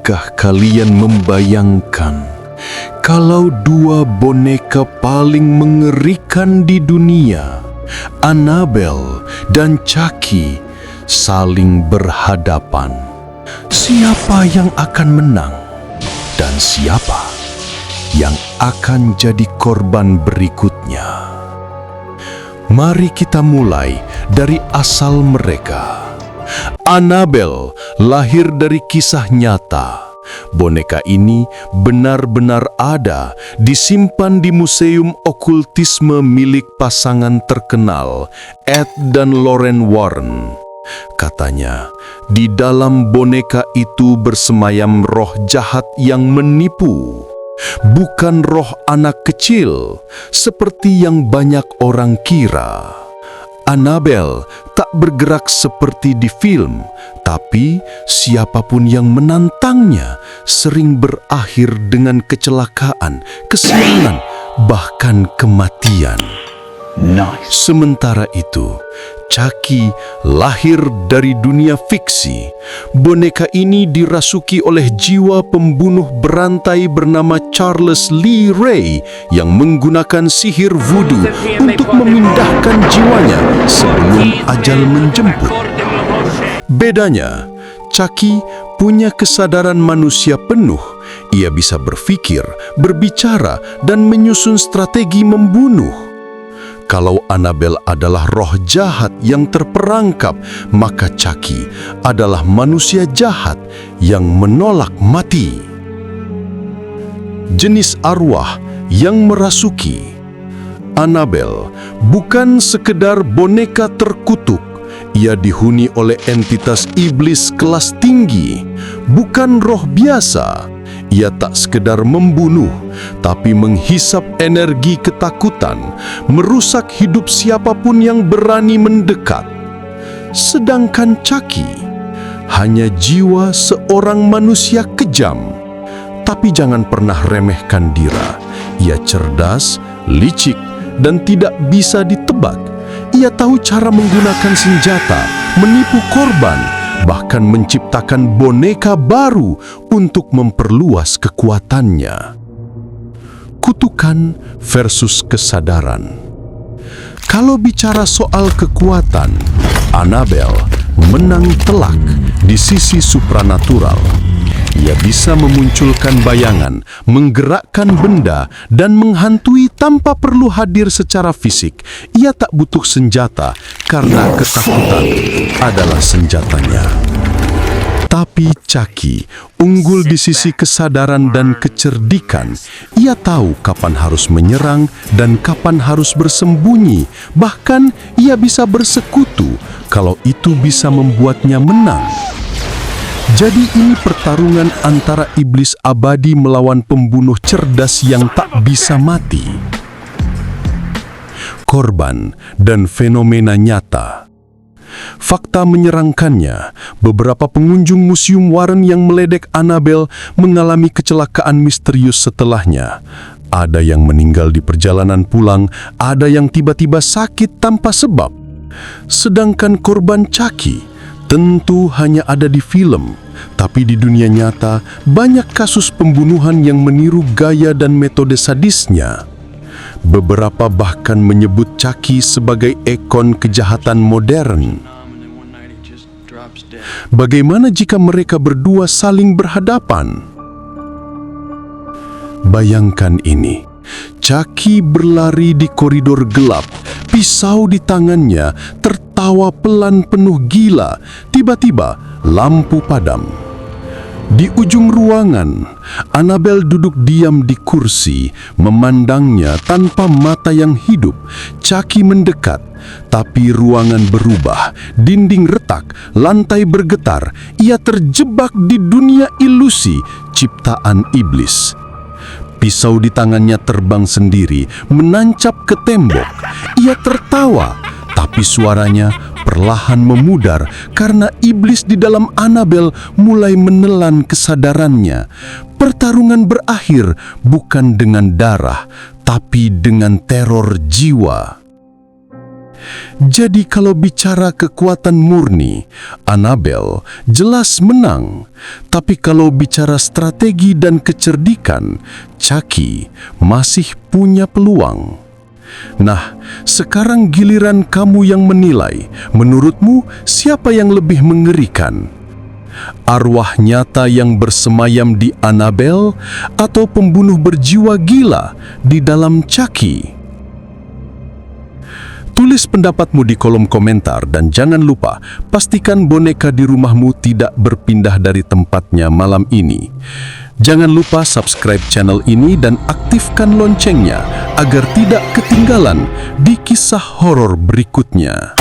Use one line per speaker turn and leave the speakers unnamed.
Pernahkah kalian membayangkan kalau dua boneka paling mengerikan di dunia, Annabelle dan Chucky, saling berhadapan? Siapa yang akan menang dan siapa yang akan jadi korban berikutnya? Mari kita mulai dari asal mereka. Annabelle lahir dari kisah nyata. Boneka ini benar-benar ada, disimpan di Museum Okultisme milik pasangan terkenal, Ed dan Lorraine Warren. Katanya, di dalam boneka itu bersemayam roh jahat yang menipu. Bukan roh anak kecil, seperti yang banyak orang kira. Annabelle tak bergerak seperti di film, tapi siapapun yang menantangnya sering berakhir dengan kecelakaan, kesialan, bahkan kematian. Sementara itu, Chucky lahir dari dunia fiksi. Boneka ini dirasuki oleh jiwa pembunuh berantai bernama Charles Lee Ray yang menggunakan sihir voodoo untuk memindahkan jiwanya sebelum ajal menjemput. Bedanya, Chucky punya kesadaran manusia penuh. Ia bisa berpikir, berbicara, dan menyusun strategi membunuh. Kalau Annabelle adalah roh jahat yang terperangkap, maka Chucky adalah manusia jahat yang menolak mati. Jenis arwah yang merasuki. Annabelle bukan sekedar boneka terkutuk. Ia dihuni oleh entitas iblis kelas tinggi, bukan roh biasa. Ia tak sekedar membunuh, tapi menghisap energi ketakutan, merusak hidup siapapun yang berani mendekat. Sedangkan Chucky hanya jiwa seorang manusia kejam. Tapi jangan pernah remehkan Dira. Ia cerdas, licik, dan tidak bisa ditebak. Ia tahu cara menggunakan senjata, menipu korban, bahkan menciptakan boneka baru untuk memperluas kekuatannya. Kutukan versus kesadaran. Kalau bicara soal kekuatan, Annabelle menang telak di sisi supranatural. Ia bisa memunculkan bayangan, menggerakkan benda, dan menghantui tanpa perlu hadir secara fisik. Ia tak butuh senjata karena ketakutan adalah senjatanya. Tapi Chucky unggul di sisi kesadaran dan kecerdikan. Ia tahu kapan harus menyerang dan kapan harus bersembunyi. Bahkan ia bisa bersekutu kalau itu bisa membuatnya menang. Jadi ini pertarungan antara iblis abadi melawan pembunuh cerdas yang tak bisa mati. Korban dan fenomena nyata. Fakta menyerangkannya, beberapa pengunjung Museum Warren yang meledek Annabelle mengalami kecelakaan misterius setelahnya. Ada yang meninggal di perjalanan pulang, ada yang tiba-tiba sakit tanpa sebab. Sedangkan korban Chucky tentu hanya ada di film, tapi di dunia nyata banyak kasus pembunuhan yang meniru gaya dan metode sadisnya. Beberapa bahkan menyebut Chucky sebagai ikon kejahatan modern. Bagaimana jika mereka berdua saling berhadapan? Bayangkan ini. Chucky berlari di koridor gelap, pisau di tangannya, tertawa pelan penuh gila. Tiba-tiba, lampu padam. Di ujung ruangan, Annabelle duduk diam di kursi, memandangnya tanpa mata yang hidup. Chucky mendekat, tapi ruangan berubah, dinding retak, lantai bergetar. Ia terjebak di dunia ilusi, ciptaan iblis. Pisau di tangannya terbang sendiri, menancap ke tembok. Ia tertawa, tapi suaranya perlahan memudar karena iblis di dalam Annabelle mulai menelan kesadarannya. Pertarungan berakhir bukan dengan darah, tapi dengan teror jiwa. Jadi kalau bicara kekuatan murni, Annabelle jelas menang. Tapi kalau bicara strategi dan kecerdikan, Chucky masih punya peluang. Nah, sekarang giliran kamu yang menilai. Menurutmu, siapa yang lebih mengerikan? Arwah nyata yang bersemayam di Annabelle atau pembunuh berjiwa gila di dalam Chucky? Tulis pendapatmu di kolom komentar dan jangan lupa pastikan boneka di rumahmu tidak berpindah dari tempatnya malam ini. Jangan lupa subscribe channel ini dan aktifkan loncengnya agar tidak ketinggalan di kisah horor berikutnya.